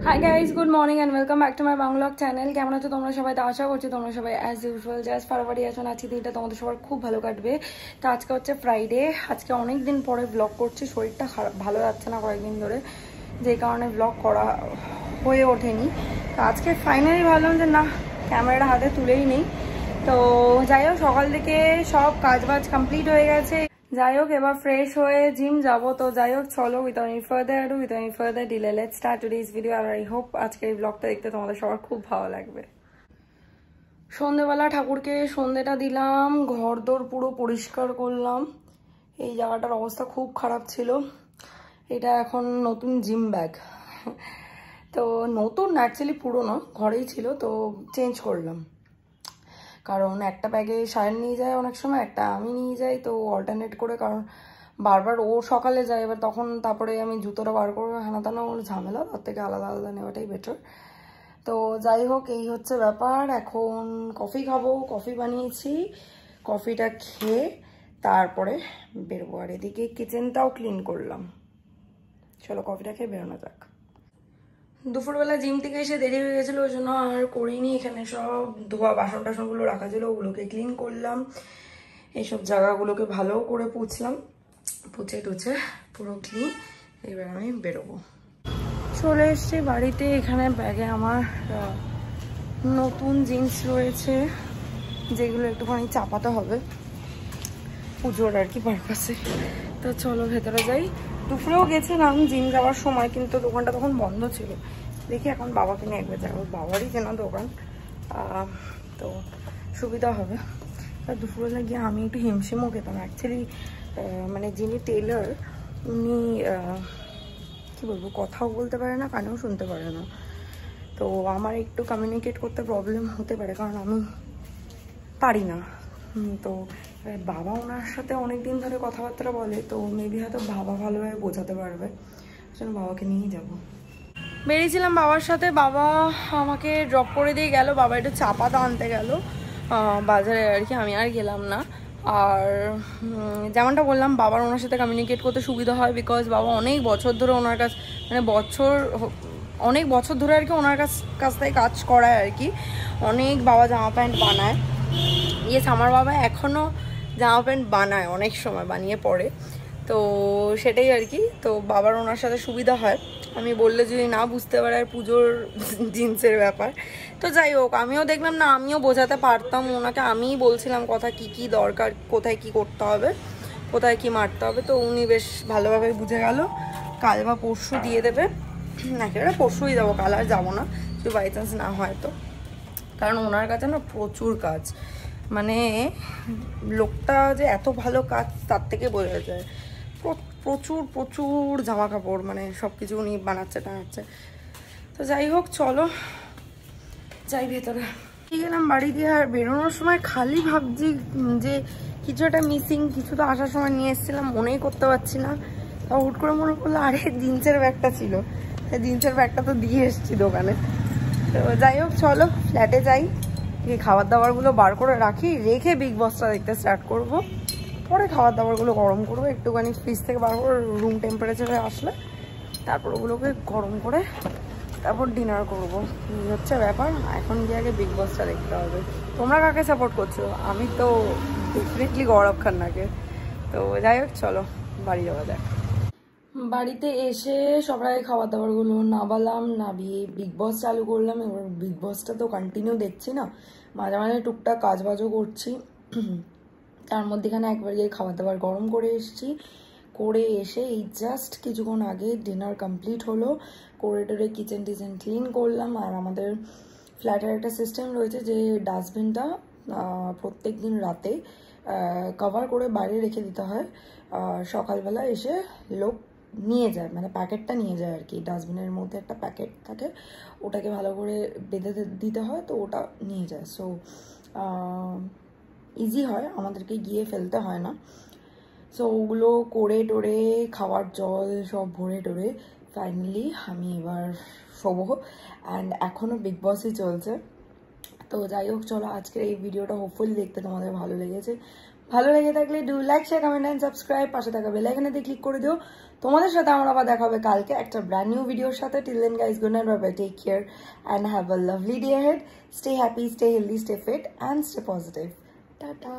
Hi guys, good morning and welcome back to my Bangla channel. কেমন আছো তোমরা সবাই? তো আশা করছি তোমরা সবাই অ্যাজ ইউজুয়াল জাস্ট ফারাবারি আছো। আজকে দিনটা তোমাদের সবার খুব ভালো কাটবে। তো আজকে হচ্ছে ফ্রাইডে। আজকে অনেক দিন পরে ব্লগ করছি। শরীরটা ভালো যাচ্ছে না কয়েকদিন ধরে, যে কারণে ব্লগ করা হয়ে ওঠেনি। তো আজকে ফাইনালি ভাবলাম যে না, ক্যামেরাটা হাতে তুলেই নেই। তো যাই হোক, সকাল থেকে সব কাজবাজ কমপ্লিট হয়ে গেছে। যাই হোক, এবার ফ্রেশ হয়ে জিম যাবো। তো যাই হোক, চলো with any further delay let's start today's video. আর আই হোপ আজকের এই ব্লগটা দেখতে তোমাদের সবার খুব ভালো লাগবে। সন্ধেবেলা ঠাকুরকে সন্ধেটা দিলাম, ঘর দোর পুরো পরিষ্কার করলাম। এই জায়গাটার অবস্থা খুব খারাপ ছিল। এটা এখন নতুন জিম ব্যাগ, তো নতুন অ্যাকচুয়ালি পুরোনো, ঘরেই ছিল, তো চেঞ্জ করলাম। কারণ একটা ব্যাগে সায়ন নিয়ে যায় অনেক সময়, একটা আমি নিয়ে যাই, তো অল্টারনেট করে। কারণ বারবার ও সকালে যায়, এবার তখন তারপরে আমি জুতোটা বার করবো, হানা টানা ওর ঝামেলা, তার থেকে আলাদা আলাদা নেওয়াটাই বেটার। তো যাই হোক, এই হচ্ছে ব্যাপার। এখন কফি খাবো, কফি বানিয়েছি। কফিটা খেয়ে তারপরে বেরোবো। আর এদিকে কিচেনটাও ক্লিন করলাম। চলো কফিটা খেয়ে বেরোনো যাক। দুপুরবেলা জিম থেকে এসে দেরি হয়ে গেছিলো, ওই জন্য আর করিনি। এখানে সব ধোয়া বাসন টাসনগুলো রাখা ছিল, ওগুলোকে ক্লিন করলাম। এইসব জায়গাগুলোকে ভালো করে পুছে টুছে পুরো ক্লিন। এবার আমি বেরোবো। চলে এসছি বাড়িতে। এখানে ব্যাগে আমার নতুন জিন্স রয়েছে, যেগুলো একটুখানি চাপাতে হবে পুজোর আর কি পারপাসে। তো চলো ভেতরে যাই। দুপুরেও গেছিলাম জিম যাওয়ার সময়, কিন্তু দোকানটা তখন বন্ধ ছিল। দেখি এখন বাবাকে নিয়ে একবার যাবো, বাবারই কেনা দোকান, তো সুবিধা হবে। আর দুপুরবেলা গিয়ে আমি একটু হিমশিমও খেতাম অ্যাকচুয়ালি। মানে যিনি টেলার, উনি কি বলবো, কথাও বলতে পারে না, কানেও শুনতে পারে না। তো আমার একটু কমিউনিকেট করতে প্রবলেম হতে পারে, কারণ আমি পারি না। তো বাবা ওনার সাথে অনেকদিন ধরে কথাবার্তা বলে, তো মেবি হয়তো বাবা ভালোভাবে বোঝাতে পারবে। জন্য বাবাকে নিয়েই যাব। বেরিয়েছিলাম বাবার সাথে, বাবা আমাকে ড্রপ করে দিয়ে গেল। বাবা একটু চা পাতা আনতে গেল বাজারে আর কি, আমি আর গেলাম না। আর যেমনটা বললাম, বাবার ওনার সাথে কমিউনিকেট করতে সুবিধা হয়, বিকজ বাবা অনেক বছর ধরে ওনার কাছ, মানে অনেক বছর ধরে আর কি ওনার কাছ থেকে কাজ করায় আর কি। অনেক বাবা জামা প্যান্ট বানায়। ইয়েস, আমার বাবা এখনও জামা প্যান্ট বানায়, অনেক সময় বানিয়ে পরে। তো সেটাই আর কি। তো বাবার ওনার সাথে সুবিধা হয়, আমি বললে যদি না বুঝতে পারে আর পুজোর জিন্সের ব্যাপার। তো যাই হোক, আমিও দেখলাম না, আমিও বোঝাতে পারতাম ওনাকে। আমিই বলছিলাম কথা কি দরকার, কোথায় কি করতে হবে, কোথায় কি মারতে হবে। তো উনি বেশ ভালোভাবে বুঝে গেল। কাল বা পরশু দিয়ে দেবে। একেবারে পরশুই যাবো, কাল আর যাবো না, যদি বাই চান্স না হয় তো। কারণ ওনার কাছে না প্রচুর কাজ, মানে লোকটা যে এত ভালো কাজ তার থেকে বোঝা যায়। প্রচুর জামা কাপড়, মানে সব কিছু উনি বানাচ্ছে। তো যাই হোক, চলো যাই ভেতরে। গেলাম বাড়ি দিয়ে। আর বেরোনোর সময় খালি ভাবছি যে কিছু একটা মিসিং, কিছু তো আসার সময় নিয়ে এসেছিলাম, মনেই করতে পারছি না। তা হুট করে মনে করলো আরে জিন্সের ব্যাগটা ছিল, জিন্সের ব্যাগটা তো দিয়ে এসেছি দোকানে। তো যাই হোক, চলো ফ্ল্যাটে যাই, এই খাবার দাবারগুলো বার করে রেখে বিগ বসটা দেখতে স্টার্ট করব। পরে খাবার দাবারগুলো গরম করবো, একটুখানি ফ্রিজ থেকে বার করে রুম টেম্পারেচারে আসলে তারপর ওগুলোকে গরম করে তারপর ডিনার করবো। এই হচ্ছে ব্যাপার। এখন গিয়ে আগে বিগ বসটা দেখতে হবে। তোমরা কাকে সাপোর্ট করছো? আমি তো ডেফিনেটলি গৌরব খান্নাকে। তো যাই হোক, চলো বাড়ি যাওয়া যাক। বাড়িতে এসে সবাই খাবার দাবারগুলো নাবিয়ে বিগ বস চালু করলাম। এবার বিগ বসটা তো কন্টিনিউ দেখছি না, মাঝে মাঝে টুকটাক কাজবাজও করছি। তার মধ্যেখানে একবার গিয়ে খাবার দাবার গরম করে এসে এই জাস্ট কিছুক্ষণ আগে ডিনার কমপ্লিট হলো। করে কিচেন ক্লিন করলাম। আর আমাদের ফ্ল্যাটের একটা সিস্টেম রয়েছে যে ডাস্টবিনটা প্রত্যেক দিন রাতে কভার করে বাইরে রেখে দিতে হয়। সকালবেলা এসে লোক নিয়ে যায়, মানে প্যাকেটটা নিয়ে যায় আর কি। ডাস্টবিনের মধ্যে একটা প্যাকেট থাকে, ওটাকে ভালো করে বেঁধে দিতে হয়, তো ওটা নিয়ে যায়। সো ইজি হয়, আমাদেরকে গিয়ে ফেলতে হয় না। সো ওগুলো করে টোরে খাওয়ার জল সব ভরে ফাইনালি আমি এবার শোবো। অ্যান্ড এখনও বিগ বসই চলছে। তো যাই হোক, চলো আজকের এই ভিডিওটা হোপফুলি দেখতে তোমাদের ভালো লেগেছে। ভালো লেগে থাকলে do like share comment and subscribe, পাশে থাকা বেল আইকনে ক্লিক করে দিও। তোমাদের সাথে আমার আবার দেখা হবে কালকে একটা ব্র্যান্ড নিউ ভিডিওর সাথে। Till then guys, good night, bye bye, take care and have a lovely day ahead. Stay happy, stay healthy, stay fit and stay positive. Ta-ta.